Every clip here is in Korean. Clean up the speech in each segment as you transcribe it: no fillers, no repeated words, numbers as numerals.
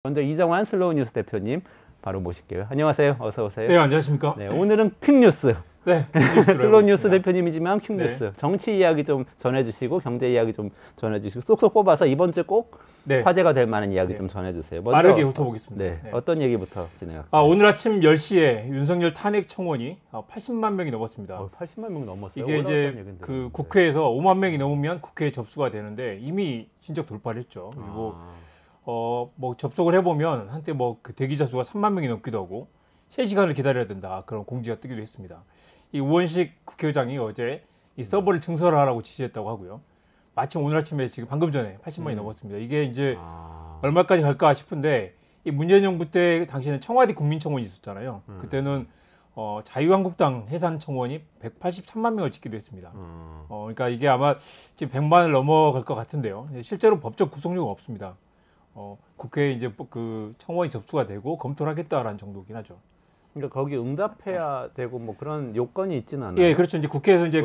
먼저 이정환 슬로우 뉴스 대표님 바로 모실게요. 안녕하세요. 어서 오세요. 네, 안녕하십니까. 네, 오늘은 퀵뉴스. 네, 슬로우 뉴스 대표님이지만 퀵뉴스. 네. 정치 이야기 좀 전해주시고 경제 이야기 좀 전해주시고 쏙쏙 뽑아서 이번 주 꼭 네. 화제가 될 만한 이야기 네. 좀 전해주세요. 먼저, 빠르게 훑어보겠습니다. 네, 네. 어떤 얘기부터 진행할까요? 오늘 아침 10시에 윤석열 탄핵 청원이 80만 명이 넘었습니다. 80만 명 넘었어요. 이게 이제 그 국회에서 5만 명이 넘으면 국회에 접수가 되는데 이미 신적 돌파를 했죠. 그리고 뭐 접속을 해보면 한때 뭐 그 대기자 수가 3만 명이 넘기도 하고 3시간을 기다려야 된다 그런 공지가 뜨기도 했습니다. 이 우원식 국회의장이 어제 이 서버를 증설하라고 지시했다고 하고요. 마침 오늘 아침에 지금 방금 전에 80만이 넘었습니다. 이게 이제 얼마까지 갈까 싶은데 이 문재인 정부 때 당시에는 청와대 국민청원이 있었잖아요. 그때는 자유한국당 해산청원이 183만 명을 찍기도 했습니다. 그러니까 이게 아마 지금 100만을 넘어갈 것 같은데요. 실제로 법적 구속력은 없습니다. 국회에 이제 그 청원이 접수가 되고 검토를 하겠다라는 정도긴 하죠. 그러니까 거기 응답해야 되고 뭐 그런 요건이 있지는 않아요. 예, 그렇죠. 이제 국회에서 이제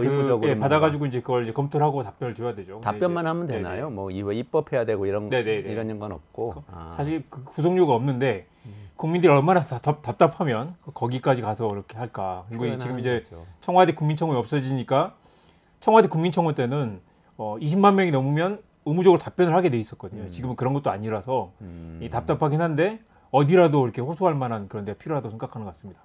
받아가지고 이제 그걸 이제 검토를 하고 답변을 줘야 되죠. 답변만 하면 되나요? 뭐 입법해야 되고 이런 건 없고. 사실 그 구속료가 없는데 국민들이 얼마나 답답하면 거기까지 가서 그렇게 할까. 그리고 지금 이제 거죠. 청와대 국민청원이 없어지니까 청와대 국민청원 때는 20만 명이 넘으면 의무적으로 답변을 하게 돼 있었거든요. 지금은 그런 것도 아니라서 답답하긴 한데 어디라도 이렇게 호소할 만한 그런 데가 필요하다고 생각하는 것 같습니다.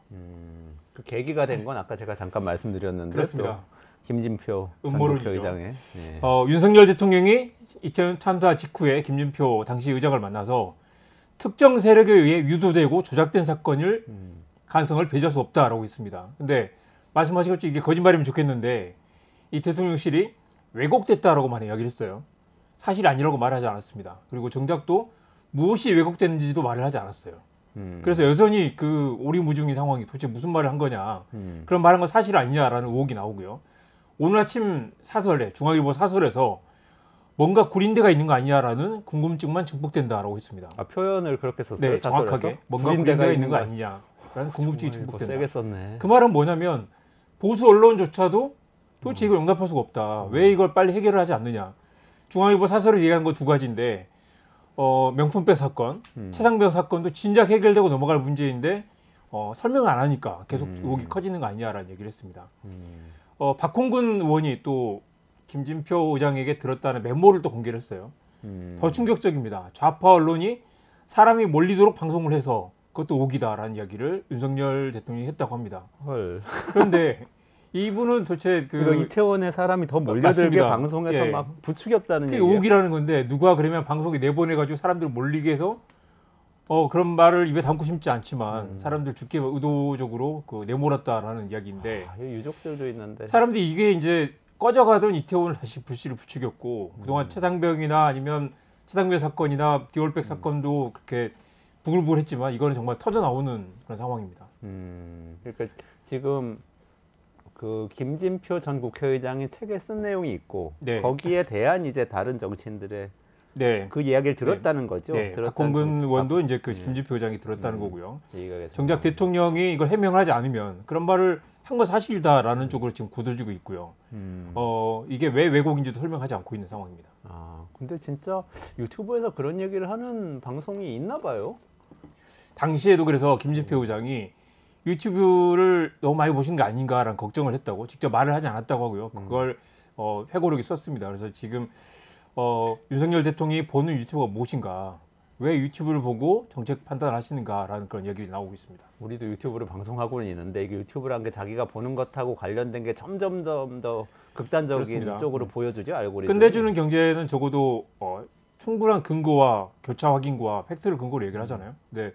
그 계기가 된 건 아까 제가 잠깐 말씀드렸는데 그렇습니다. 김진표 전 국회의장의 윤석열 대통령이 2000년 참사 직후에 김진표 당시 의장을 만나서 특정 세력에 의해 유도되고 조작된 사건을 가능성을 배제할 수 없다라고 했습니다. 근데 말씀하신 것처럼 이게 거짓말이면 좋겠는데 이 대통령실이 왜곡됐다라고만 이야기를 했어요. 사실이 아니라고 말하지 않았습니다. 그리고 정작 또 무엇이 왜곡됐는지도 말을 하지 않았어요. 그래서 여전히 그 오리무중인 상황이 도대체 무슨 말을 한 거냐. 그런 말한 건 사실 아니냐라는 의혹이 나오고요. 오늘 아침 사설에 중앙일보 사설에서 뭔가 구린데가 있는 거 아니냐라는 궁금증만 증폭된다라고 했습니다. 표현을 그렇게 썼어요? 네, 정확하게. 뭔가 구린데가 있는 거 아니냐라는 궁금증이 증폭된다. 세게 썼네. 그 말은 뭐냐면 보수 언론조차도 도대체 이걸 용납할 수가 없다. 왜 이걸 빨리 해결을 하지 않느냐. 중앙일보 사설을 얘기한 거 두 가지인데 명품백 사건, 최상병 사건도 진작 해결되고 넘어갈 문제인데 설명을 안 하니까 계속 의혹이 커지는 거 아니냐라는 얘기를 했습니다. 박홍근 의원이 또 김진표 의장에게 들었다는 메모를 또 공개를 했어요. 더 충격적입니다. 좌파 언론이 사람이 몰리도록 방송을 해서 그것도 의혹이다라는 이야기를 윤석열 대통령이 했다고 합니다. 헐. 그런데 이분은 도대체 이태원에 사람이 더 몰려들게 방송에서 예. 막 부추겼다는 얘기예요. 의혹이라는 건데 누가 그러면 방송에 내보내가지고 사람들을 몰리게 해서 그런 말을 입에 담고 싶지 않지만 사람들 죽게 의도적으로 내몰았다라는 이야기인데 유족들도 있는데 사람들이 이게 이제 꺼져가던 이태원을 다시 불씨를 부추겼고 그동안 최상병이나 아니면 최상병 사건이나 디올백 사건도 그렇게 부글부글했지만 이거는 정말 터져 나오는 그런 상황입니다. 그러니까 지금 그 김진표 전 국회의장이 책에 쓴 내용이 있고 거기에 대한 이제 다른 정치인들의 그 이야기를 들었다는 거죠. 박홍근 의원도 이제 그 김진표 의장이 들었다는 거고요. 정작 대통령이 이걸 해명하지 않으면 그런 말을 한 건 사실이다라는 쪽으로 지금 굳어지고 있고요. 이게 왜 왜곡인지도 설명하지 않고 있는 상황입니다. 근데 진짜 유튜브에서 그런 얘기를 하는 방송이 있나 봐요. 당시에도 그래서 김진표 의장이 유튜브를 너무 많이 보신 거 아닌가라는 걱정을 했다고 직접 말을 하지 않았다고 하고요. 그걸 회고록에 썼습니다. 그래서 지금 윤석열 대통령이 보는 유튜브가 무엇인가, 왜 유튜브를 보고 정책 판단을 하시는가라는 그런 얘기가 나오고 있습니다. 우리도 유튜브를 방송하고는 있는데 이게 유튜브라는 게 자기가 보는 것하고 관련된 게 점점점 더 극단적인 그렇습니다. 쪽으로 보여주죠, 알고리즘이. 끝내주는 경제는 적어도 충분한 근거와 교차 확인과 팩트를 근거로 얘기를 하잖아요. 근데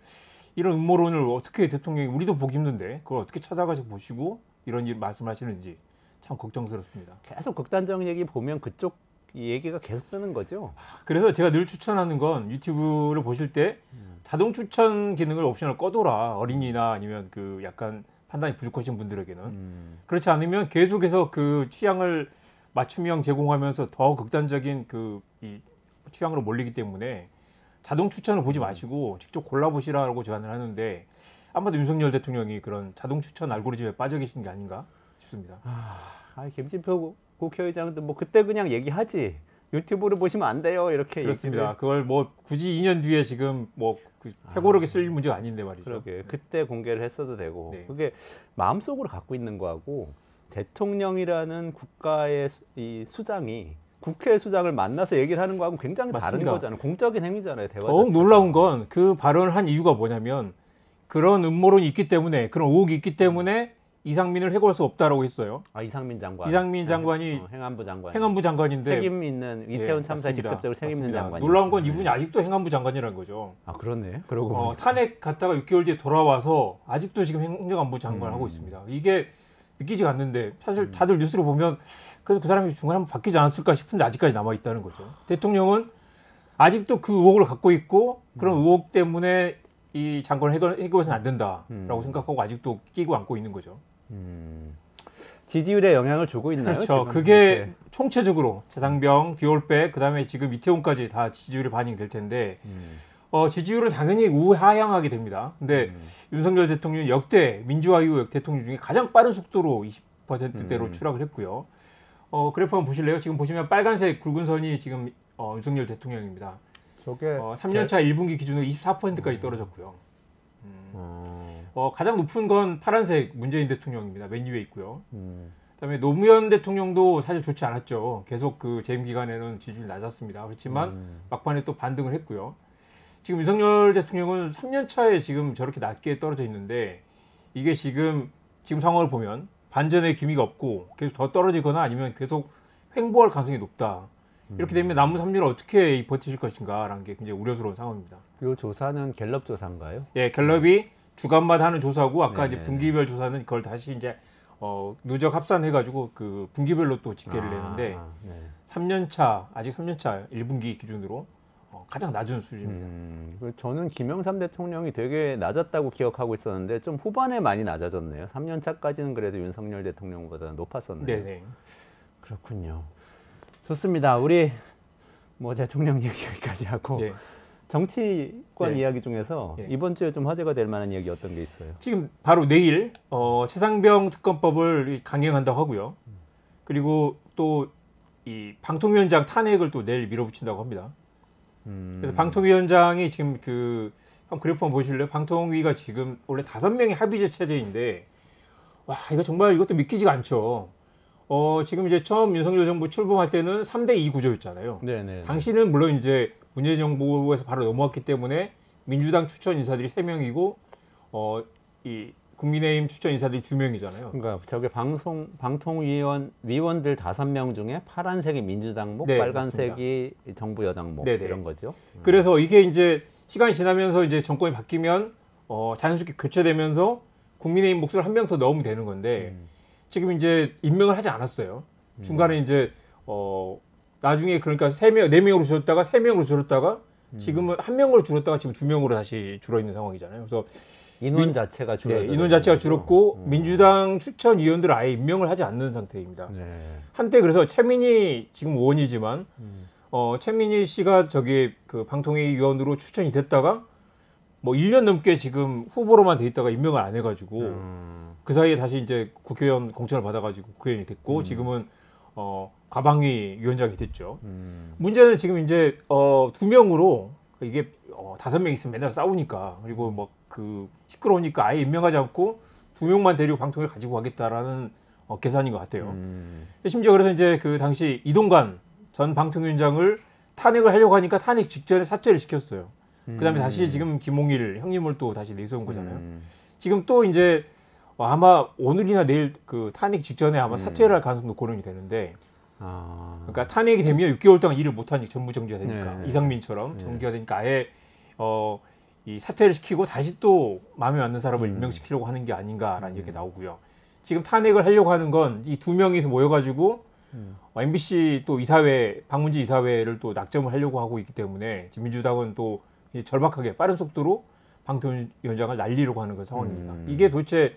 이런 음모론을 어떻게 대통령이 우리도 보기 힘든데 그걸 어떻게 찾아가서 보시고 이런 일 말씀하시는지 참 걱정스럽습니다. 계속 극단적인 얘기 보면 그쪽 얘기가 계속 뜨는 거죠. 그래서 제가 늘 추천하는 건 유튜브를 보실 때 자동 추천 기능을 옵션을 꺼둬라. 어린이나 아니면 그 약간 판단이 부족하신 분들에게는. 그렇지 않으면 계속해서 그 취향을 맞춤형 제공하면서 더 극단적인 이 취향으로 몰리기 때문에 자동 추천을 보지 마시고 직접 골라보시라고 제안을 하는데 아마도 윤석열 대통령이 그런 자동 추천 알고리즘에 빠져 계신 게 아닌가 싶습니다. 김진표 국회의장도 뭐 그때 그냥 얘기하지 유튜브를 보시면 안 돼요 이렇게 그렇습니다. 그걸 뭐 굳이 2년 뒤에 지금 뭐 회고록에 쓸 문제가 아닌데 말이죠. 그러게 그때 공개를 했어도 되고 그게 마음속으로 갖고 있는 거하고 대통령이라는 국가의 이 수장이 국회 수장을 만나서 얘기를 하는 거하고 굉장히 맞습니다. 다른 거잖아요. 공적인 행위잖아요. 대화 더욱 자체가. 놀라운 건 그 발언을 한 이유가 뭐냐면 그런 음모론이 있기 때문에 그런 의혹이 있기 때문에 이상민을 해고할 수 없다라고 했어요. 이상민 장관. 이상민 장관이 행안부 장관인데 책임 있는 이태원 참사에 직접적으로 책임 있는 장관. 놀라운 건 이분이 아직도 행안부 장관이라는 거죠. 그렇네. 그러고 탄핵 갔다가 6개월 뒤에 돌아와서 아직도 지금 행정안부 장관을 하고 있습니다. 이게 믿기지가 않는데 사실 다들 뉴스를 보면 그래서 그 사람이 중간에 한번 바뀌지 않았을까 싶은데 아직까지 남아 있다는 거죠. 대통령은 아직도 그 의혹을 갖고 있고 그런 의혹 때문에 이 장관을 해고해서는 안 된다라고 생각하고 아직도 끼고 안고 있는 거죠. 지지율에 영향을 주고 있나요? 그렇죠. 지금? 그게 이렇게. 총체적으로 최상병, 디올백, 그다음에 지금 이태원까지 다 지지율이 반영이 될 텐데 지지율은 당연히 우하향하게 됩니다. 근데 윤석열 대통령이 역대 민주화 이후 대통령 중에 가장 빠른 속도로 20%대로 추락을 했고요. 그래프 한번 보실래요? 지금 보시면 빨간색 굵은 선이 지금 윤석열 대통령입니다. 저게 3년차 1분기 기준으로 24%까지 떨어졌고요. 가장 높은 건 파란색 문재인 대통령입니다. 맨 위에 있고요. 그다음에 노무현 대통령도 사실 좋지 않았죠. 계속 그 재임 기간에는 지지율이 낮았습니다. 그렇지만 막판에 또 반등을 했고요. 지금 윤석열 대통령은 3년 차에 지금 저렇게 낮게 떨어져 있는데 이게 지금 상황을 보면 반전의 기미가 없고 계속 더 떨어지거나 아니면 계속 횡보할 가능성이 높다. 이렇게 되면 남은 3년을 어떻게 버티실 것인가라는 게 굉장히 우려스러운 상황입니다. 이 조사는 갤럽 조사인가요? 예, 갤럽이 주간마다 하는 조사고 아까 이제 분기별 조사는 그걸 다시 이제 누적 합산해가지고 그 분기별로 또 집계를 내는데 3년 차 아직 3년 차 1분기 기준으로 가장 낮은 수준입니다. 저는 김영삼 대통령이 되게 낮았다고 기억하고 있었는데 좀 후반에 많이 낮아졌네요. 3년 차까지는 그래도 윤석열 대통령보다 높았었네요. 네네. 그렇군요. 좋습니다. 우리 대통령 얘기 여기까지 하고 정치권 이야기 중에서 이번 주에 좀 화제가 될 만한 이야기 어떤 게 있어요? 지금 바로 내일 최상병 특검법을 강행한다고 하고요. 그리고 또 이 방통위원장 탄핵을 또 내일 밀어붙인다고 합니다. 그래서 방통위원장이 지금 한번 그래프 한번 보실래요? 방통위가 지금 원래 5명의 합의제 체제인데 와 이거 정말 이것도 믿기지가 않죠. 지금 이제 처음 윤석열 정부 출범할 때는 3대2 구조였잖아요. 네네. 당시는 물론 이제 문재인 정부에서 바로 넘어왔기 때문에 민주당 추천 인사들이 3명이고 이 국민의힘 추천 인사들이 2명이잖아요. 그러니까 저게 방통위원들 5명 중에 파란색이 민주당목, 네, 빨간색이 맞습니다. 정부 여당목 이런 거죠. 그래서 이게 이제 시간이 지나면서 이제 정권이 바뀌면 자연스럽게 교체되면서 국민의힘 몫을 한 명 더 넣으면 되는 건데 지금 이제 임명을 하지 않았어요. 중간에 이제 나중에 그러니까 4명으로 줄었다가 3명으로 줄었다가 지금은 1명으로 줄었다가 지금 2명으로 다시 줄어 있는 상황이잖아요. 그래서 인원 자체가 줄었고 인원 자체가 줄었고 민주당 추천 위원들을 아예 임명을 하지 않는 상태입니다. 한때 그래서 최민희 지금 의원이지만 최민희 씨가 그 방통위 위원으로 추천이 됐다가 1년 넘게 지금 후보로만 돼 있다가 임명을 안 해가지고 그 사이에 다시 이제 국회의원 공천을 받아가지고 국회의원이 됐고 지금은 과방위 위원장이 됐죠. 문제는 지금 이제 2명으로 이게 5명 있으면 맨날 싸우니까 그리고 시끄러우니까 아예 임명하지 않고 2명만 데리고 방통위를 가지고 가겠다라는 계산인 것 같아요. 심지어 그래서 이제 그 당시 이동관 전 방통위원장을 탄핵을 하려고 하니까 탄핵 직전에 사퇴를 시켰어요. 그다음에 다시 지금 김홍일 형님을 또 다시 내세운 거잖아요. 지금 또 이제 아마 오늘이나 내일 그 탄핵 직전에 아마 사퇴를 할 가능성도 고려이 되는데 그러니까 탄핵이 되면 6개월 동안 일을 못하니까 전무정지가 되니까 이상민처럼 정지가 되니까 아예 이 사퇴를 시키고 다시 또 마음에 맞는 사람을 임명시키려고 하는 게 아닌가라는 얘기가 나오고요. 지금 탄핵을 하려고 하는 건 이 2명이서 모여가지고 MBC 또 이사회 방문지 이사회를 또 낙점을 하려고 하고 있기 때문에 지금 민주당은 또 절박하게 빠른 속도로 방통위원장을 날리려고 하는 그런 상황입니다. 이게 도대체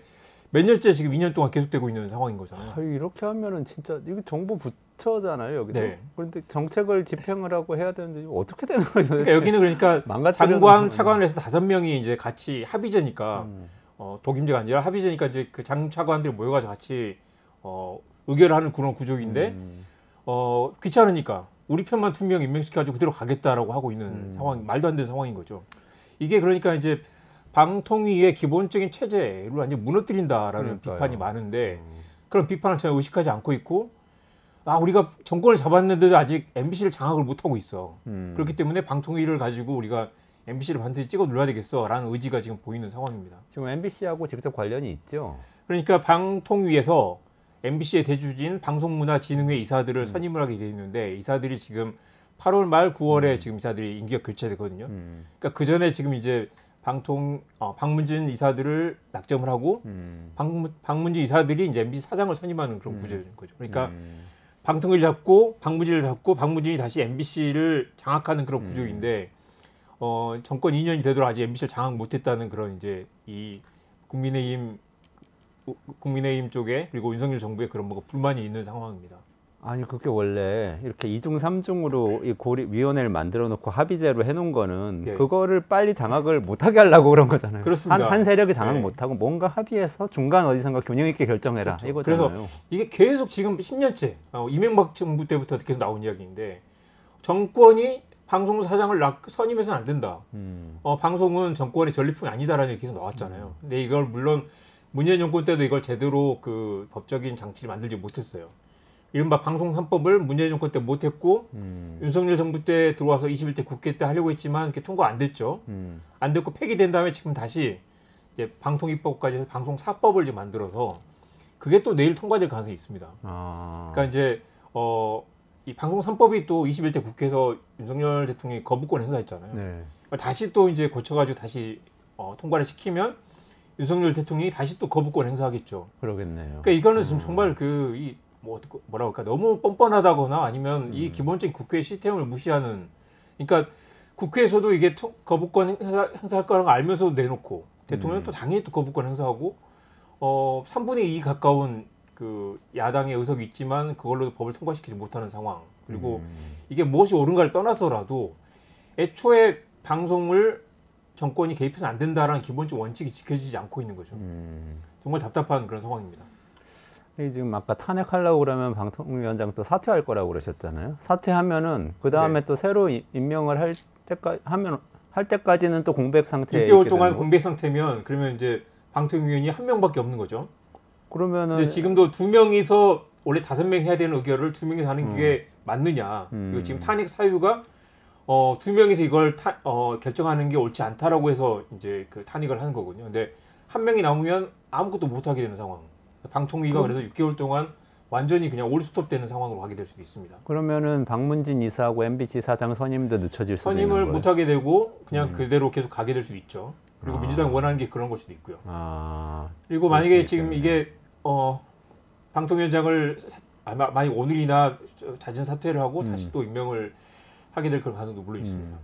몇 년째 지금 2년 동안 계속되고 있는 상황인 거잖아요. 이렇게 하면은 진짜 이거 정부 부처잖아요, 여기도. 그런데 정책을 집행을 하고 해야 되는데 어떻게 되는 거죠? 그러니까 여기는 그러니까 장관, 차관을 해서 5명이 이제 같이 합의제니까 독임제가 아니라 합의제니까 이제 그 장 차관들이 모여가지고 같이 의결을 하는 그런 구조인데 귀찮으니까 우리 편만 2명 임명시켜가지고 그대로 가겠다라고 하고 있는 상황, 말도 안 되는 상황인 거죠. 이게 그러니까 이제 방통위의 기본적인 체제를 완전히 무너뜨린다라는 그러니까요. 비판이 많은데 그런 비판을 전혀 의식하지 않고 있고 우리가 정권을 잡았는데도 아직 MBC를 장악을 못하고 있어. 그렇기 때문에 방통위를 가지고 우리가 MBC를 반드시 찍어 눌러야 되겠어라는 의지가 지금 보이는 상황입니다. 지금 MBC하고 직접 관련이 있죠. 그러니까 방통위에서 MBC의 대주주인 방송문화진흥회 이사들을 선임을 하게 돼 있는데 이사들이 지금 8월 말 9월에 지금 이사들이 임기가 교체되거든요. 그러니까 그 전에 지금 이제 방문진 이사들을 낙점을 하고 방문진 이사들이 이제 MBC 사장을 선임하는 그런 구조인 거죠. 그러니까 방통위를 잡고 방문진을 잡고 방문진이 다시 MBC를 장악하는 그런 구조인데 정권 2년이 되도록 아직 MBC를 장악 못했다는 그런 이제 이 국민의힘 쪽에 그리고 윤석열 정부에 그런 뭐가 불만이 있는 상황입니다. 아니 그게 원래 이렇게 2중 3중으로 이 위원회를 만들어 놓고 합의제로 해놓은 거는 네. 그거를 빨리 장악을 못하게 하려고 그런 거잖아요. 그렇습니다. 한 세력이 장악 네. 못하고 뭔가 합의해서 중간 어디선가 균형 있게 결정해라 그렇죠. 이거잖아요. 그래서 이게 계속 지금 10년째 이명박 정부 때부터 계속 나온 이야기인데 정권이 방송국 사장을 선임해서는 안 된다. 방송은 정권의 전리품이 아니다라는 얘기 계속 나왔잖아요. 근데 이걸 물론 문재인 정권 때도 이걸 제대로 그 법적인 장치를 만들지 못했어요. 이른바 방송 3법을 문재인 정권 때 못했고 윤석열 정부 때 들어와서 21대 국회 때 하려고 했지만 이렇게 통과 안 됐죠. 안 됐고 폐기된 다음에 지금 다시 이제 방통위법까지 해서 방송 4법을 이제 만들어서 그게 또 내일 통과될 가능성이 있습니다. 그러니까 이제 이 방송 3법이 또 21대 국회에서 윤석열 대통령이 거부권 행사했잖아요. 네. 다시 또 이제 고쳐가지고 다시 통과를 시키면 윤석열 대통령이 다시 또 거부권 행사하겠죠. 그러겠네요. 그러니까 이거는 지금 정말 뭐라고 할까 너무 뻔뻔하다거나 아니면 이 기본적인 국회 시스템을 무시하는 그러니까 국회에서도 이게 거부권 행사할 거라는 걸 알면서도 내놓고 대통령은 또 당연히 또 거부권 행사하고 3분의 2 가까운 그 야당의 의석이 있지만 그걸로 법을 통과시키지 못하는 상황 그리고 이게 무엇이 옳은가를 떠나서라도 애초에 방송을 정권이 개입해서는 안 된다라는 기본적 원칙이 지켜지지 않고 있는 거죠. 정말 답답한 그런 상황입니다. 지금 아까 탄핵하려고 그러면 방통위원장 또 사퇴할 거라고 그러셨잖아요. 사퇴하면은 그 다음에 네. 또 새로 임명을 할 때까지는 또 공백 상태에 6개월 동안 공백 상태면 그러면 이제 방통위원이 한 명밖에 없는 거죠. 그러면은 근데 지금도 2명이서 원래 5명 해야 되는 의결을 2명이서 하는 게 맞느냐? 이거 지금 탄핵 사유가 2명이서 이걸 결정하는 게 옳지 않다라고 해서 이제 그 탄핵을 하는 거거든요. 근데 한 명이 남으면 아무것도 못 하게 되는 상황. 방통위가 그래서 6개월 동안 완전히 그냥 올스톱 되는 상황으로 가게 될 수도 있습니다. 그러면은 방문진 이사하고 MBC 사장 선임도 늦춰질 수도 있는 거예요. 선임을 못 하게 되고 그냥 그대로 계속 가게 될 수도 있죠. 그리고 민주당이 원하는 게 그런 걸 수도 있고요. 그리고 만약에 지금 이게 방통위원장을 만약 오늘이나 잦은 사퇴를 하고 다시 또 임명을 하게 될 그런 가능성도 물론 있습니다.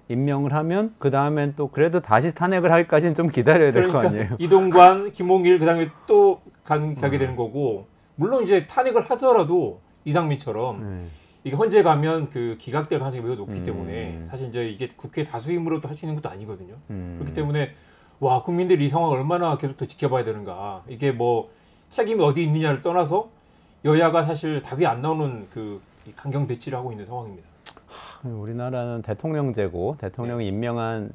임명을 하면 그 다음엔 또 그래도 다시 탄핵을 하기까지는 좀 기다려야 될 거 아니에요. 이동관, 김홍길 그다음에 또 가게 되는 거고 물론 이제 탄핵을 하더라도 이상민처럼 이게 헌재 가면 그 기각될 가능성이 매우 높기 때문에 사실 이제 이게 국회 다수 힘으로 또 할 수 있는 것도 아니거든요. 그렇기 때문에 와 국민들이 이 상황을 얼마나 계속 더 지켜봐야 되는가 이게 뭐 책임이 어디 있느냐를 떠나서 여야가 사실 답이 안 나오는 그 강경 대치를 하고 있는 상황입니다. 우리나라는 대통령제고 대통령이 임명한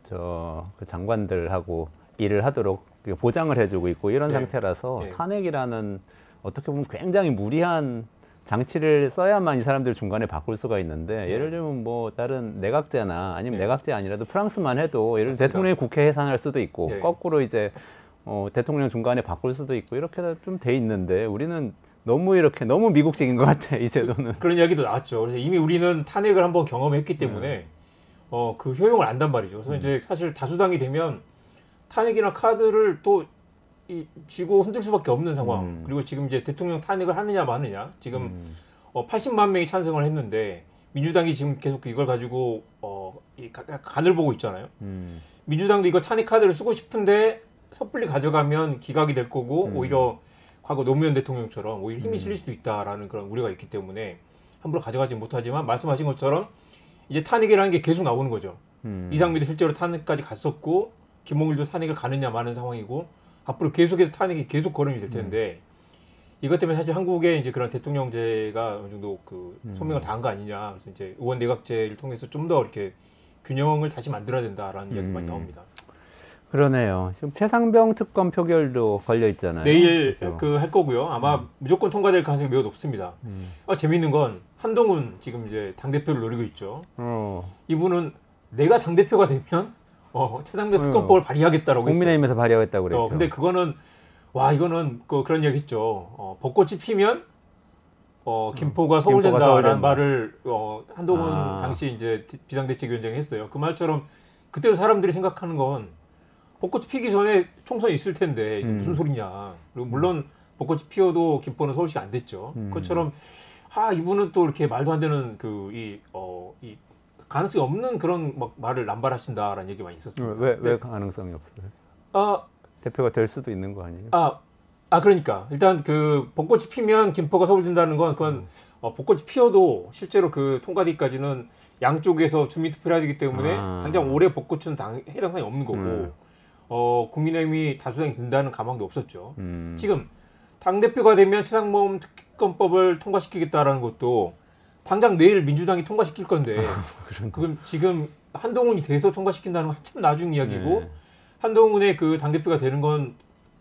그 장관들하고 일을 하도록 보장을 해주고 있고 이런 상태라서 탄핵이라는 어떻게 보면 굉장히 무리한 장치를 써야만 이 사람들 중간에 바꿀 수가 있는데 예를 들면 뭐 다른 내각제나 아니면 내각제 아니라도 프랑스만 해도 예를 들면 대통령이 국회 해산할 수도 있고 거꾸로 이제 대통령 중간에 바꿀 수도 있고 이렇게 좀 돼 있는데 우리는 너무 미국식인 것 같아 이 제도는. 그런 이야기도 나왔죠. 그래서 이미 우리는 탄핵을 한번 경험했기 때문에 그 효용을 안단 말이죠. 그래서 이제 사실 다수당이 되면 탄핵이나 카드를 또 쥐고 흔들 수밖에 없는 상황. 그리고 지금 이제 대통령 탄핵을 하느냐 마느냐. 지금 80만 명이 찬성을 했는데 민주당이 지금 계속 이걸 가지고 간을 보고 있잖아요. 민주당도 이거 탄핵 카드를 쓰고 싶은데 섣불리 가져가면 기각이 될 거고 오히려 과거 노무현 대통령처럼 오히려 힘이 실릴 수도 있다라는 그런 우려가 있기 때문에 함부로 가져가지 못하지만 말씀하신 것처럼 이제 탄핵이라는 게 계속 나오는 거죠. 이상민도 실제로 탄핵까지 갔었고 김홍일도 탄핵을 가느냐 마는 상황이고 앞으로 계속해서 탄핵이 계속 거론이 될 텐데 이것 때문에 사실 한국의 이제 그런 대통령제가 어느 정도 그 소명을 다한 거 아니냐. 그래서 이제 의원 내각제를 통해서 좀 더 이렇게 균형을 다시 만들어야 된다라는 이야기 많이 나옵니다. 그러네요. 지금 최상병 특검 표결도 걸려 있잖아요. 내일 그렇죠? 그 할 거고요. 아마 무조건 통과될 가능성이 매우 높습니다. 재미있는 건 한동훈 지금 이제 당 대표를 노리고 있죠. 이분은 내가 당 대표가 되면 최상병 특검법을 발의하겠다라고 했어요. 국민의힘에서 발의하겠다고 그랬죠. 근데 그거는 와 이거는 그런 얘기했죠. 벚꽃이 피면 김포가 서울된다라는 말을 한동훈 당시 이제 비상대책위원장이 했어요. 그 말처럼 그때 사람들이 생각하는 건 벚꽃이 피기 전에 총선이 있을 텐데 이게 무슨 소리냐. 그리고 물론 벚꽃이 피어도 김포는 서울시가 안 됐죠. 그것처럼 이분은 또 이렇게 말도 안 되는 이 가능성이 없는 그런 막 말을 남발하신다라는 얘기 많이 있었습니다. 왜 가능성이 없어요? 대표가 될 수도 있는 거 아니에요? 그러니까 일단 그 벚꽃이 피면 김포가 서울된다는 건 그건 벚꽃이 피어도 실제로 그 통과되기까지는 양쪽에서 주민투표를 해야 되기 때문에 당장 올해 벚꽃은 해당 사항이 없는 거고 국민의힘이 다수당이 된다는 가망도 없었죠. 지금 당대표가 되면 최상범 특검법을 통과시키겠다라는 것도 당장 내일 민주당이 통과시킬 건데 그럼 지금 한동훈이 돼서 통과시킨다는 건 한참 나중 이야기고 한동훈의 그 당대표가 되는 건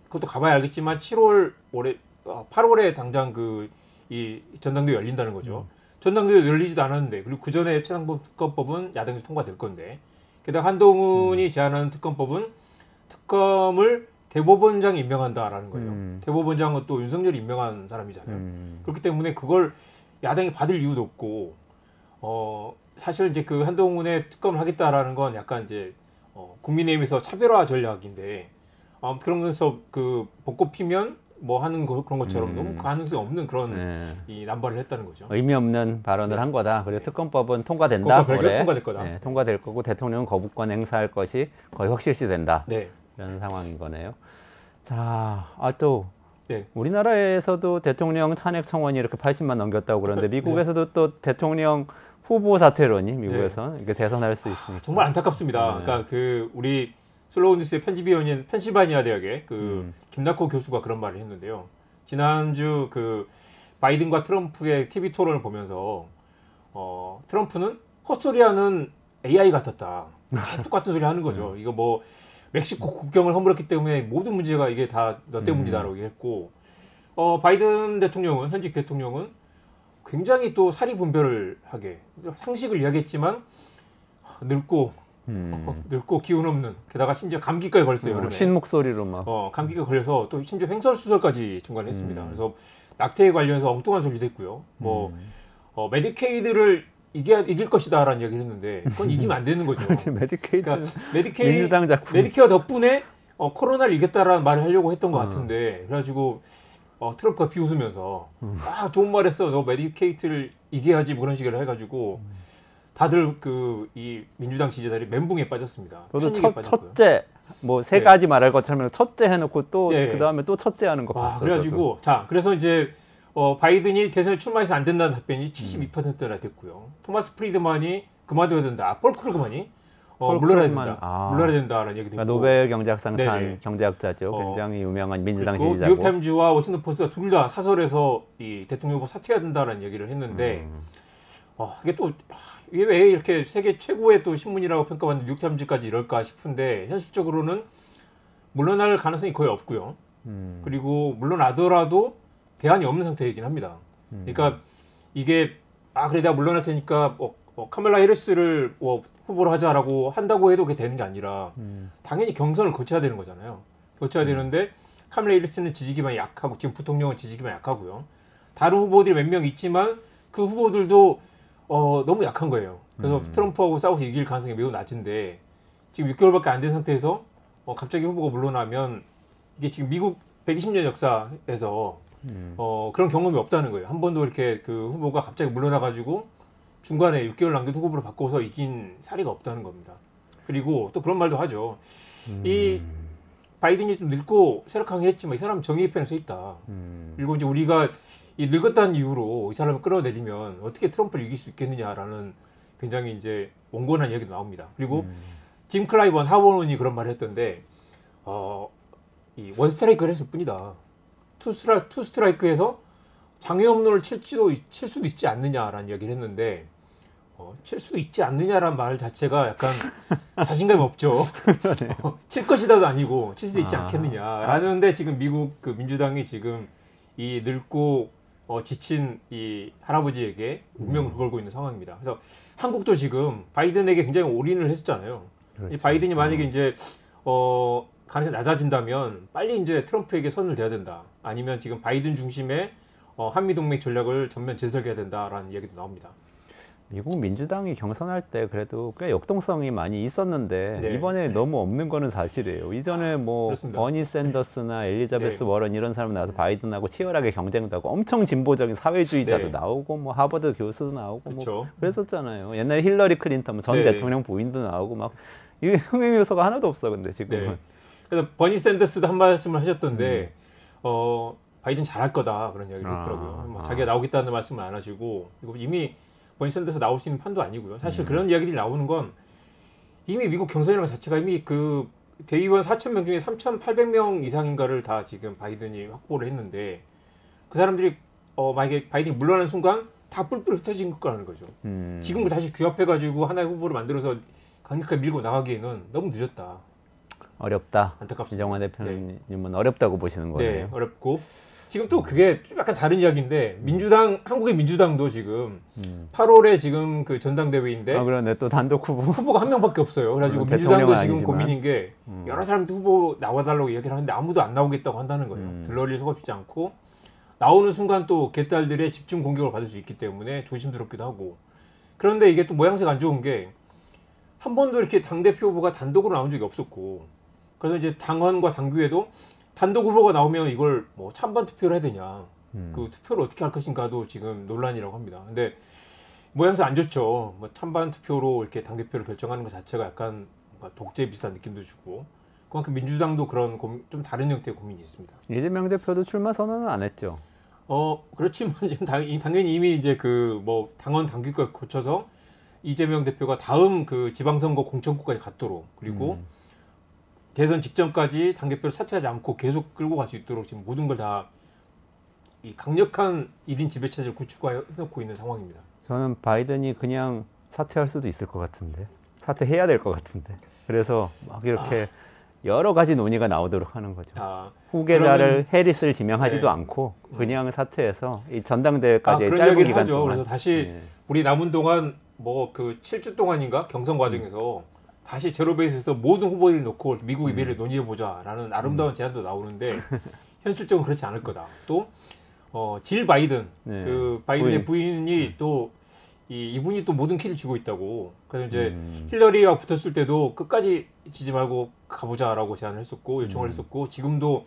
그것도 가봐야 알겠지만 8월에 당장 이 전당대회 열린다는 거죠. 전당대회 열리지도 않았는데 그리고 그 전에 최상범 특검법은 야당에서 통과될 건데 게다가 한동훈이 제안하는 특검법은 특검을 대법원장이 임명한다라는 거예요. 대법원장은 또 윤석열이 임명한 사람이잖아요. 그렇기 때문에 그걸 야당이 받을 이유도 없고 사실 이제 그 한동훈의 특검을 하겠다라는 건 약간 이제 국민의힘에서 차별화 전략인데 그러면서 그 벚꽃 피면 뭐 하는 그런 것처럼 너무 가능성이 없는 그런 이 남발을 했다는 거죠. 의미 없는 발언을 한 거다. 그리고 특검법은 통과된다. 통과될 거다. 통과될 거고 대통령은 거부권 행사할 것이 거의 확실시된다. 네. 이런 상황인 거네요. 자, 또 네. 우리나라에서도 대통령 탄핵 청원이 이렇게 80만 넘겼다고 그러는데 미국에서도 또 대통령 후보 사퇴론이 미국에서 이게 재선할 수 있으니까 정말 안타깝습니다. 그러니까 그 우리 슬로우 뉴스의 편집위원인 펜실바니아 대학의 김낙호 교수가 그런 말을 했는데요. 지난주 그 바이든과 트럼프의 TV 토론을 보면서 트럼프는 헛소리하는 AI 같았다. 똑같은 소리 하는 거죠. 이거 뭐 멕시코 국경을 허물었기 때문에 모든 문제가 이게 다 너 때문이다라고 했고 바이든 대통령은 현직 대통령은 굉장히 또 사리분별을 하게 상식을 이야기했지만 늙고 기운 없는 게다가 심지어 감기까지 걸렸어요. 여름에. 쉰 목소리로 막 감기가 걸려서 또 심지어 횡설수설까지 중간에 했습니다. 그래서 낙태에 관련해서 엉뚱한 소리도 했고요. 메디케이드를 이길 것이다라는 얘기를 했는데 그건 이기면 안 되는 거죠. 메디케이드는 그러니까 민주당 작품. 메디케어 덕분에 코로나를 이겼다라는 말을 하려고 했던 것 같은데 그래가지고 트럼프가 비웃으면서 좋은 말했어. 너 메디케이트를 이겨야지 뭐 그런 식으로 해가지고 다들 이 민주당 지지자들이 멘붕에 빠졌습니다. 저도 첫째 뭐 세 가지 말할 것처럼 첫째 해놓고 또 그 다음에 또 첫째 하는 거 봤어요. 그래가지고 그래서 이제 바이든이 대선에 출마해서 안 된다는 답변이 72%나 됐고요. 토마스 프리드만이 그만둬야 된다. 폴 크루그만이 물러나야 된다. 물러나야 된다라는 얘기도 있고. 노벨 경제학상 탄 경제학자죠. 굉장히 유명한 민주당 지지자고. 뉴욕타임즈와 워싱턴 포스트가 둘 다 사설에서 이 대통령 후보 사퇴해야 된다라는 얘기를 했는데 이게 또 이게 왜 이렇게 세계 최고의 또 신문이라고 평가받는 뉴욕타임즈까지 이럴까 싶은데 현실적으로는 물러날 가능성이 거의 없고요. 그리고 물러나더라도 대안이 없는 상태이긴 합니다. 그러니까 이게 그래 내가 물러날 테니까 카멀라 해리스를 후보로 하자라고 한다고 해도 그게 되는 게 아니라 당연히 경선을 거쳐야 되는 거잖아요. 거쳐야 되는데 카멀라 해리스는 지지기반이 약하고 지금 부통령은 지지기반이 약하고요. 다른 후보들이 몇 명 있지만 그 후보들도 너무 약한 거예요. 그래서 트럼프하고 싸워서 이길 가능성이 매우 낮은데 지금 6개월밖에 안 된 상태에서 갑자기 후보가 물러나면 이게 지금 미국 120년 역사에서 그런 경험이 없다는 거예요. 한 번도 이렇게 그 후보가 갑자기 물러나가지고 중간에 6개월 남겨둔 후보를 바꿔서 이긴 사례가 없다는 겁니다. 그리고 또 그런 말도 하죠. 이 바이든이 좀 늙고 세력하게 했지만 이 사람은 정의의 편에 서 있다. 그리고 이제 우리가 이 늙었다는 이유로 이 사람을 끌어내리면 어떻게 트럼프를 이길 수 있겠느냐라는 굉장히 이제 온건한 이야기도 나옵니다. 그리고 짐 클라이번 하원원이 그런 말을 했던데 이 원스트라이크를 했을 뿐이다. 투 스트라이크에서 장애 홈런을 칠 수도 있지 않느냐라는 이야기를 했는데 칠 수 있지 않느냐라는 말 자체가 약간 자신감이 없죠. 칠 것이다도 아니고 칠 수도 있지 않겠느냐라는데 지금 미국 그 민주당이 지금 이 늙고 지친 이 할아버지에게 운명을 걸고 있는 상황입니다. 그래서 한국도 지금 바이든에게 굉장히 올인을 했었잖아요. 그렇죠. 이 바이든이 만약에 이제 가능성이 낮아진다면 빨리 이제 트럼프에게 선을 대야 된다. 아니면 지금 바이든 중심의 한미 동맹 전략을 전면 재설계해야 된다라는 얘기도 나옵니다. 미국 민주당이 경선할 때 그래도 꽤 역동성이 많이 있었는데 네. 이번에 너무 없는 거는 사실이에요. 이전에 뭐 그렇습니다. 버니 샌더스나 엘리자베스 네. 워런 이런 사람 나와서 바이든하고 치열하게 경쟁도 하고 엄청 진보적인 사회주의자도 네. 나오고 뭐 하버드 교수도 나오고 그렇죠. 뭐 그랬었잖아요. 옛날에 힐러리 클린턴 전 네. 대통령 부인도 나오고 막 이게 흥행 요소가 하나도 없어 근데 지금은. 네. 그래서 버니 샌더스도 한 말씀을 하셨던데 바이든 잘할 거다 그런 이야기를 했더라고요. 뭐 자기가 나오겠다는 말씀을 안 하시고 이미 버니 샌더스 나올 수 있는 판도 아니고요. 사실 그런 이야기들이 나오는 건 이미 미국 경선이라는 것 자체가 이미 그 대의원 4,000명 중에 3,800명 이상인가를 다 지금 바이든이 확보를 했는데 그 사람들이 만약에 바이든이 물러나는 순간 다 뿔뿔 흩어진 거라는 거죠. 지금을 다시 규합해가지고 하나의 후보를 만들어서 강력하게 밀고 나가기에는 너무 늦었다. 어렵다. 안타깝습니다. 이정환 대표님은 어렵다고 보시는 거네요. 네, 어렵고 지금 또 그게 좀 약간 다른 이야기인데 한국의 민주당도 지금 8월에 지금 그 전당대회인데 그러네 또 단독 후보가 한 명밖에 없어요. 그래가지고 민주당도 지금 고민인 게 여러 사람들 후보 나와달라고 얘기를 하는데 아무도 안 나오겠다고 한다는 거예요. 들러리를 서갑지 않고 나오는 순간 또 개딸들의 집중 공격을 받을 수 있기 때문에 조심스럽기도 하고 그런데 이게 또 모양새가 안 좋은 게 한 번도 이렇게 당대표 후보가 단독으로 나온 적이 없었고 그래서 이제 당헌과 당규에도 단독 후보가 나오면 이걸 뭐 찬반 투표를 해야 되냐 그 투표를 어떻게 할 것인가도 지금 논란이라고 합니다. 근데 모양새 안 좋죠. 뭐 찬반 투표로 이렇게 당대표를 결정하는 것 자체가 약간 뭔가 독재 비슷한 느낌도 주고 그만큼 민주당도 그런 좀 다른 형태의 고민이 있습니다. 이재명 대표도 출마 선언은 안 했죠. 그렇지만 당연히 이미 이제 그 뭐 당헌 당규까지 거쳐서 이재명 대표가 다음 그 지방선거 공천구까지 갔도록 그리고 대선 직전까지 당대표를 사퇴하지 않고 계속 끌고 갈 수 있도록 지금 모든 걸 다 이 강력한 1인 지배체제를 구축해놓고 있는 상황입니다. 저는 바이든이 그냥 사퇴할 수도 있을 것 같은데 사퇴해야 될 것 같은데 그래서 막 이렇게 여러 가지 논의가 나오도록 하는 거죠. 후계자를 해리스를 지명하지도 않고 그냥 사퇴해서 이 전당대회까지 그런 짧은 얘기를 기간 하죠. 동안 그래서 다시 우리 남은 동안 뭐 그 7주 동안인가 경선 과정에서 다시 제로베이스에서 모든 후보들을 놓고 미국의 미래를 논의해보자라는 아름다운 제안도 나오는데 현실적으로 그렇지 않을 거다. 또 질 바이든 그 바이든의 부인이 또 이분이 또 모든 키를 쥐고 있다고. 그래서 이제 힐러리가 붙었을 때도 끝까지 지지 말고 가보자라고 제안을 했었고 요청을 했었고 지금도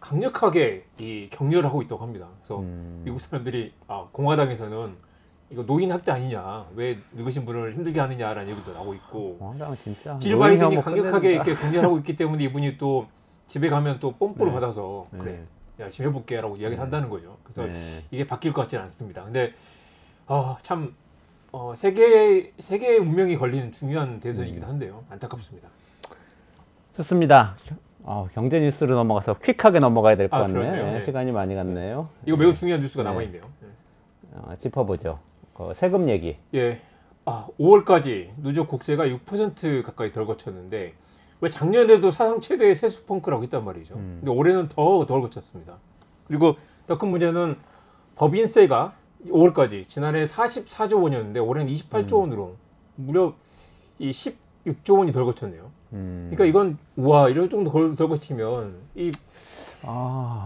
강력하게 이 격려를 하고 있다고 합니다. 그래서 미국 사람들이 공화당에서는 이거 노인 학대 아니냐, 왜 늙으신 분을 힘들게 하느냐라는 얘기도 나오고 있고. 공화당은 진짜 질 바이든이 강력하게 이렇게 격려하고 있기 때문에 이분이 또 집에 가면 또 뽐뿌를 받아서 그래 열심히 해볼게라고 이야기를 한다는 거죠. 그래서 이게 바뀔 것 같지는 않습니다. 근데 참 세계의 운명이 걸리는 중요한 대선이기도 한데요. 안타깝습니다. 좋습니다. 경제 뉴스로 넘어가서 퀵하게 넘어가야 될 것 같네요. 네. 시간이 많이 갔네요. 이거 매우 중요한 뉴스가 남아있네요. 짚어보죠. 세금 얘기. 예. 5월까지 누적 국세가 6% 가까이 덜 거쳤는데 왜 작년에도 사상 최대의 세수 펑크라고 했단 말이죠. 근데 올해는 더 덜 거쳤습니다. 그리고 더 큰 문제는 법인세가 5월까지 지난해 44조 원이었는데 올해는 28조 원으로 무려 이 16조 원이 덜 거쳤네요. 그러니까 이건 우와 이럴 정도 덜 거치면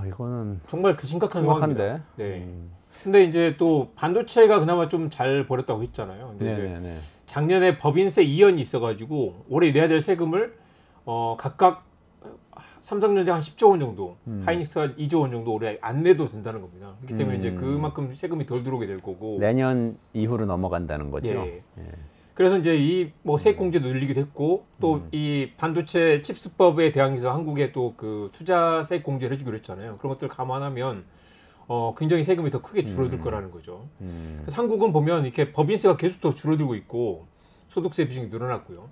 이거는 정말 그 심각한 상황입니다. 네. 근데 이제 또 반도체가 그나마 좀 잘 벌었다고 했잖아요. 근데 이제 작년에 법인세 2연이 있어가지고 올해 내야 될 세금을 각각 삼성전자 한 10조 원 정도, 하이닉스가 2조 원 정도 올해 안 내도 된다는 겁니다. 그렇기 때문에 이제 그만큼 세금이 덜 들어오게 될 거고 내년 이후로 넘어간다는 거죠. 예. 그래서 이제 이 뭐 세액 공제도 늘리기도 했고 또 이 반도체 칩스법에 대항해서 한국에 또 그 투자 세액 공제를 해주기로 했잖아요. 그런 것들 감안하면 굉장히 세금이 더 크게 줄어들 거라는 거죠. 그래서 한국은 보면 이렇게 법인세가 계속 더 줄어들고 있고 소득세 비중이 늘어났고요.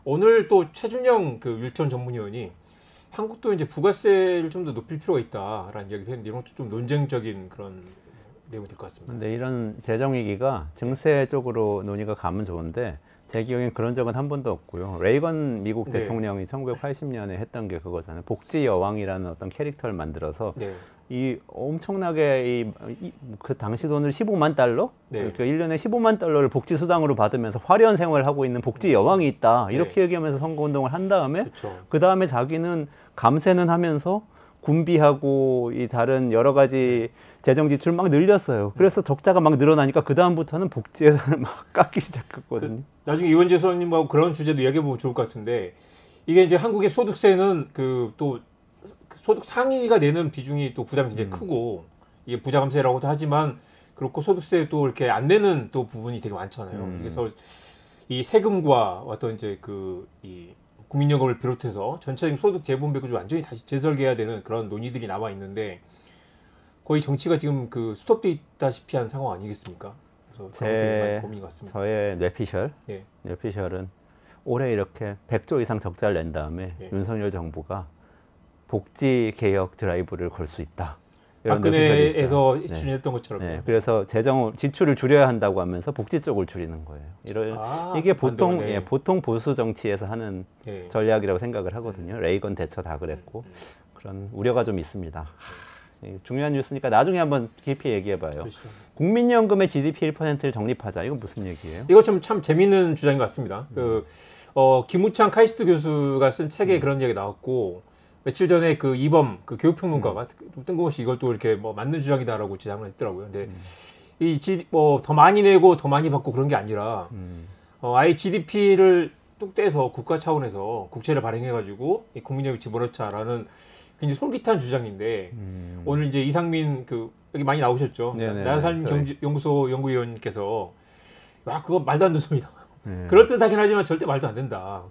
오늘 또 최준영 그 율전 전문위원이 한국도 이제 부가세를 좀 더 높일 필요가 있다라는 이야기를 했는데 이런 것도 좀 논쟁적인 그런 내용이 될 것 같습니다. 근데 이런 재정 위기가 증세 쪽으로 논의가 가면 좋은데 제 기억엔 그런 적은 한 번도 없고요. 레이건 미국 네. 대통령이 1980년에 했던 게 그거잖아요. 복지 여왕이라는 어떤 캐릭터를 만들어서 네. 이 엄청나게 그 당시 돈을 15만 달러? 네. 그러니까 1년에 15만 달러를 복지 수당으로 받으면서 화려한 생활을 하고 있는 복지 여왕이 있다. 이렇게 네. 얘기하면서 선거운동을 한 다음에 그쵸. 그 다음에 자기는 감세는 하면서 군비하고 이 다른 여러 가지 재정 지출 막 늘렸어요. 그래서 적자가 막 늘어나니까 그 다음부터는 복지 예산을 막 깎기 시작했거든요. 나중에 이원재 소장님하고 그런 주제도 이야기해보면 좋을 것 같은데 이게 이제 한국의 소득세는 그 또 소득 상위가 내는 비중이 또 부담이 굉장히 크고 이게 부자감세라고도 하지만 그렇고 소득세 또 이렇게 안 내는 또 부분이 되게 많잖아요. 그래서 이 세금과 어떤 이제 그 이 국민연금을 비롯해서 전체적인 소득 재분 배분을 완전히 다시 재설계해야 되는 그런 논의들이 남아 있는데 거의 정치가 지금 그 스톱돼 있다시피 한 상황 아니겠습니까? 그래서 그런 게 많이 고민인 것 같습니다. 저의 뇌피셜, 네. 뇌피셜은 올해 이렇게 100조 이상 적자를 낸 다음에 네. 윤석열 정부가 복지 개혁 드라이브를 걸 수 있다. 이런 뇌피셜이 있어요. 박근혜에서 추진했던 것처럼. 네, 그래서 재정 지출을 줄여야 한다고 하면서 복지 쪽을 줄이는 거예요. 이게 보통 반대로, 네. 보통 보수 정치에서 하는 네. 전략이라고 생각을 하거든요. 레이건 대처 다 그랬고 그런 우려가 좀 있습니다. 중요한 뉴스니까 나중에 한번 깊이 얘기해봐요. 그렇죠. 국민연금의 GDP 1%를 적립하자. 이건 무슨 얘기예요? 이거 참 재미있는 주장인 것 같습니다. 김우창 카이스트 교수가 쓴 책에 그런 얘기 나왔고 며칠 전에 그 이범 그 교육평론가가 뜬금없이 이걸 또 이렇게 뭐 맞는 주장이다라고 지적을 했더라고요. 근데 더 많이 내고 더 많이 받고 그런 게 아니라 아예 GDP를 뚝 떼서 국가 차원에서 국채를 발행해가지고 이 국민연금 집어넣자라는 굉장히 솔깃한 주장인데 오늘 이제 이상민 그 여기 많이 나오셨죠. 나사살림연구소 연구위원께서 그거 말도 안 되는 소리다. 그럴듯하긴 하지만 절대 말도 안 된다.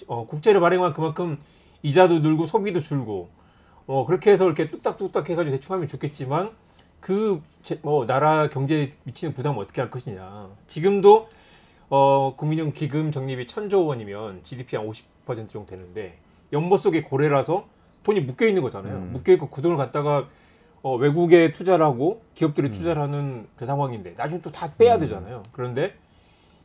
국채를 발행하면 그만큼 이자도 늘고 소비도 줄고 그렇게 해서 이렇게 뚝딱뚝딱 해가지고 대충하면 좋겠지만 나라 경제에 미치는 부담을 어떻게 할 것이냐. 지금도 국민연금 기금 적립이 1,000조 원이면 GDP 한 50% 정도 되는데 연못 속의 고래라서 돈이 묶여 있는 거잖아요. 묶여 있고 그 돈을 갖다가 외국에 투자를 하고 기업들이 투자를 하는 그 상황인데 나중에 또 다 빼야 되잖아요. 그런데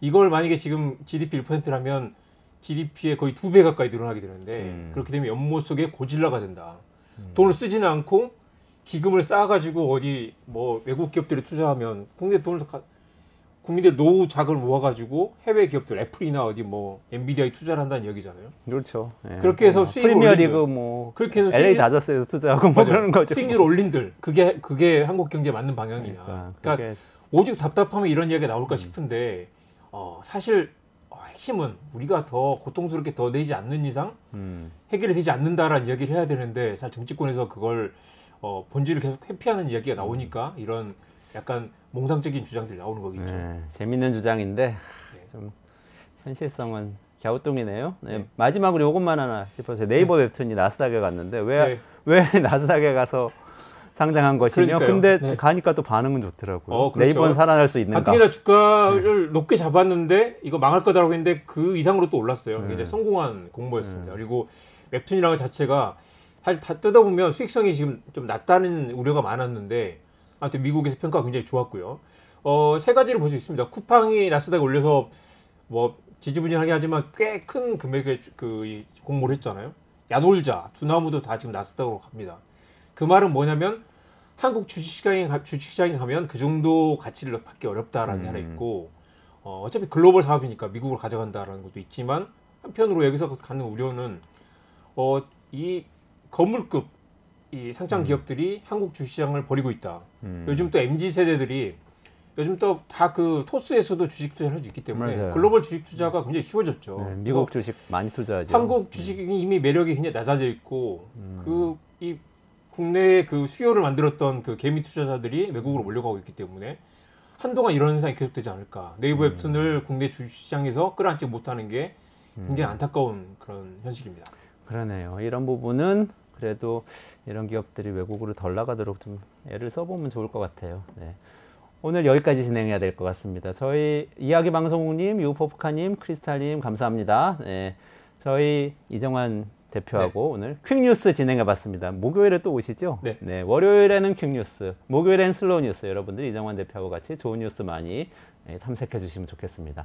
이걸 만약에 지금 GDP 1%라면 GDP의 거의 2배 가까이 늘어나게 되는데 그렇게 되면 연못 속에 고질라가 된다. 돈을 쓰지는 않고 기금을 쌓아가지고 어디 뭐 외국 기업들이 투자하면 국민들 노후 자금을 모아가지고 해외 기업들 애플이나 어디 뭐 엔비디아에 투자를 한다는 얘기잖아요. 그렇죠. 예. 그렇게 해서 수익을 프리미어리그 뭐 그렇게 해서 LA 다저스에서 투자하고 뭐 그러는 거죠. 수익률 올린들 그게 한국 경제에 맞는 방향이냐. 그러니까 오직 답답하면 이런 이야기가 나올까 싶은데 사실 핵심은 우리가 더 고통스럽게 더 내지 않는 이상 해결이 되지 않는다라는 이야기를 해야 되는데 사실 정치권에서 그걸 본질을 계속 회피하는 이야기가 나오니까 이런 약간 몽상적인 주장들이 나오는 거겠죠. 네, 재밌는 주장인데 좀 현실성은 갸우뚱이네요. 네, 마지막으로 이것만 하나 짚어주세요. 네이버 웹툰이 나스닥에 갔는데 왜 나스닥에 가서 상장한 것이며 그러니까요. 근데 가니까 또 반응은 좋더라고요. 그렇죠. 네이버는 살아날 수 있는가. 가뜩이나 주가를 높게 잡았는데 이거 망할 거다라고 했는데 그 이상으로 또 올랐어요. 굉장히 성공한 공모였습니다. 그리고 웹툰이라는 것 자체가 사실 다 뜯어보면 수익성이 지금 좀 낮다는 우려가 많았는데 아무튼 미국에서 평가가 굉장히 좋았고요. 세 가지를 볼 수 있습니다. 쿠팡이 나스닥에 올려서 뭐 지지부진하게 하지만 꽤 큰 금액의 공모를 했잖아요. 야놀자, 두나무도 다 지금 나스닥으로 갑니다. 그 말은 뭐냐면 한국 주식시장에 가면 그 정도 가치를 받기 어렵다라는 게 하나 있고 어차피 글로벌 사업이니까 미국으로 가져간다라는 것도 있지만 한편으로 여기서 갖는 우려는 이 거물급 이 상장 기업들이 한국 주식시장을 버리고 있다. 요즘 또 MZ 세대들이 요즘 또 다 그 토스에서도 주식 투자를 할 수 있기 때문에 맞아요. 글로벌 주식 투자가 굉장히 쉬워졌죠. 네, 미국 주식 많이 투자하죠. 한국 주식이 이미 매력이 굉장히 낮아져 있고 이 국내의 그 수요를 만들었던 그 개미 투자자들이 외국으로 몰려가고 있기 때문에 한동안 이런 현상이 계속되지 않을까. 네이버 웹툰을 국내 주식시장에서 끌어안지 못하는 게 굉장히 안타까운 그런 현실입니다. 그러네요. 이런 부분은 그래도 이런 기업들이 외국으로 덜 나가도록 좀 애를 써보면 좋을 것 같아요. 네. 오늘 여기까지 진행해야 될 것 같습니다. 저희 이야기방송국님, 유포프카님, 크리스탈님 감사합니다. 네. 저희 이정환 대표하고 오늘 퀵뉴스 진행해봤습니다. 목요일에 또 오시죠? 네. 월요일에는 퀵뉴스, 목요일엔 슬로우 뉴스. 여러분들 이정환 대표하고 같이 좋은 뉴스 많이 탐색해 주시면 좋겠습니다.